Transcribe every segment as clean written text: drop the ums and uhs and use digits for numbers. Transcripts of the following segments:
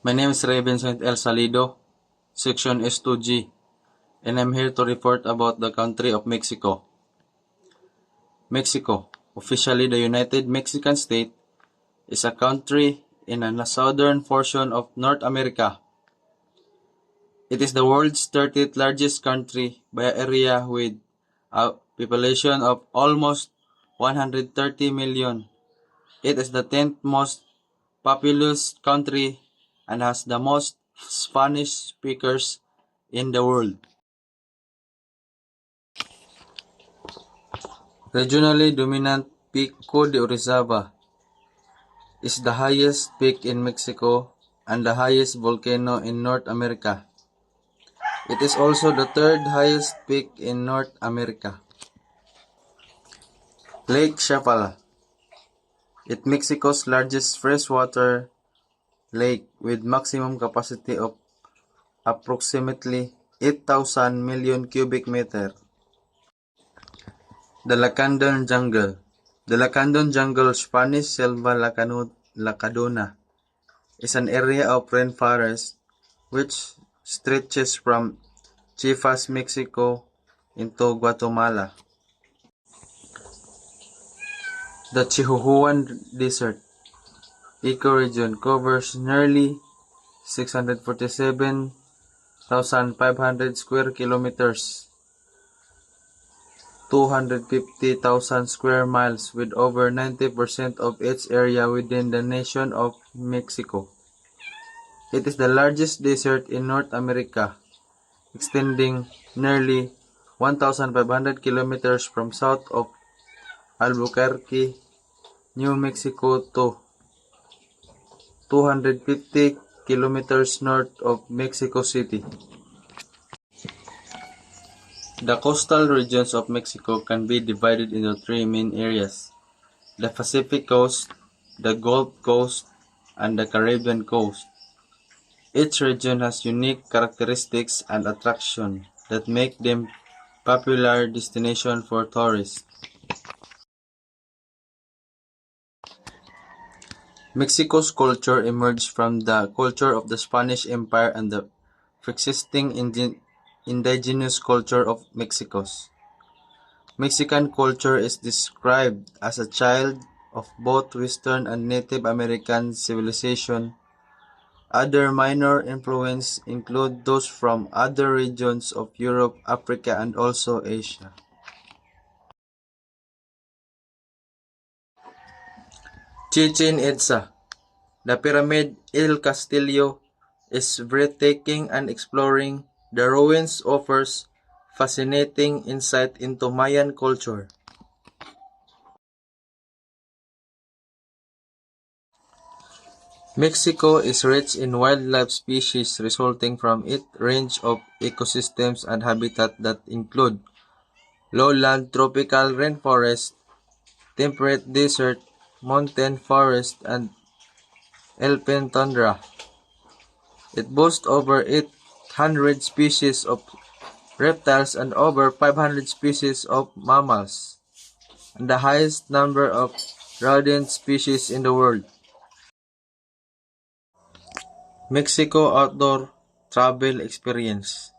My name is Ray Vincent El Salido, Section S2G, and I'm here to report about the country of Mexico. Mexico, officially the United Mexican State, is a country in the southern portion of North America. It is the world's 30th largest country by area with a population of almost 130 million. It is the 10th most populous country and has the most Spanish speakers in the world. Regionally dominant Pico de Orizaba is the highest peak in Mexico and the highest volcano in North America. It is also the third highest peak in North America. Lake Chapala is Mexico's largest freshwater lake with maximum capacity of approximately 8,000 million cubic meter. The Lacandon Jungle. The Lacandon Jungle, Spanish Selva Lacandona, is an area of rainforest which stretches from Chiapas, Mexico into Guatemala. The Chihuahuan Desert ecoregion covers nearly 647,500 square kilometers, 250,000 square miles, with over 90% of its area within the nation of Mexico. It is the largest desert in North America, extending nearly 1,500 kilometers from south of Albuquerque, New Mexico to 250 kilometers north of Mexico City. The coastal regions of Mexico can be divided into three main areas: the Pacific Coast, the Gulf Coast, and the Caribbean Coast. Each region has unique characteristics and attractions that make them popular destinations for tourists. Mexico's culture emerged from the culture of the Spanish Empire and the pre-existing indigenous culture of Mexico's. Mexican culture is described as a child of both Western and Native American civilization. Other minor influences include those from other regions of Europe, Africa, and also Asia. Chichen Itza. The Pyramid El Castillo is breathtaking and exploring the ruins offers fascinating insight into Mayan culture. Mexico is rich in wildlife species resulting from its range of ecosystems and habitat that include lowland tropical rainforest, temperate desert, mountain forest, and alpine tundra. It boasts over 800 species of reptiles and over 500 species of mammals, and the highest number of rodent species in the world. Mexico Outdoor Travel Experience.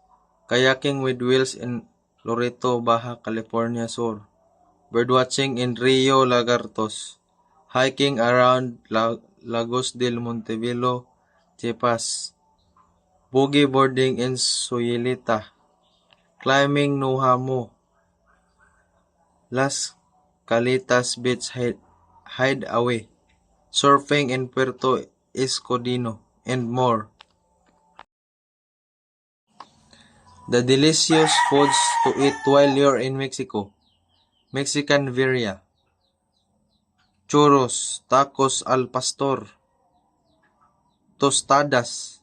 Kayaking with whales in Loreto, Baja California Sur. Birdwatching in Rio Lagartos. Hiking around Lagos del Montebello, Chiapas. Boogie boarding in Soyelita. Climbing Nuhamu. Las Calitas Beach Hideaway. Surfing in Puerto Escondido, and more. The delicious foods to eat while you're in Mexico. Mexican birria, churros, tacos al pastor, tostadas,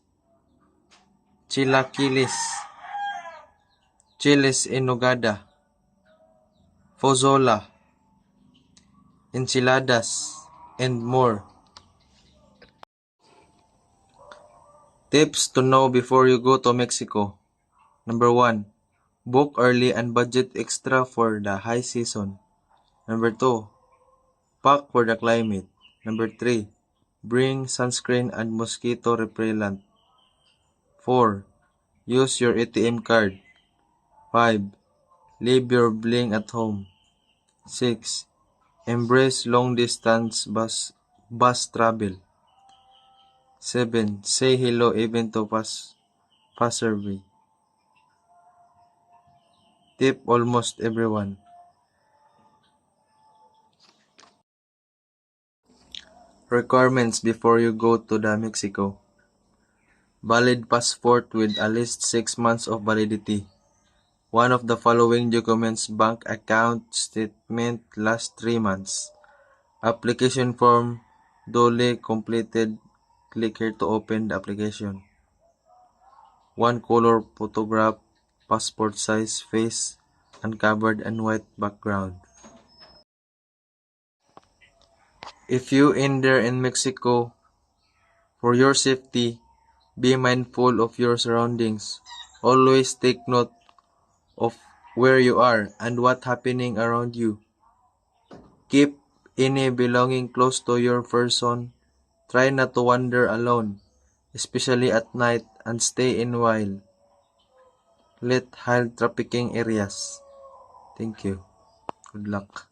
chilaquiles, chiles en nogada, pozzola, enchiladas, and more. Tips to know before you go to Mexico. Number 1. Book early and budget extra for the high season. Number 2. Pack for the climate. Number 3. Bring sunscreen and mosquito repellent. 4. Use your ATM card. 5. Leave your bling at home. 6. Embrace long-distance bus travel. 7. Say hello even to passerby. Tip almost everyone. Requirements before you go to the Mexico. Valid passport with at least 6 months of validity. One of the following documents: bank account statement last 3 months. Application form duly completed. Click here to open the application. One color photograph, passport size, face uncovered and white background. If you enter in Mexico, for your safety, be mindful of your surroundings. Always take note of where you are and what's happening around you. Keep any belonging close to your person. Try not to wander alone, especially at night, and stay in wild, high trafficking areas. Thank you. Good luck.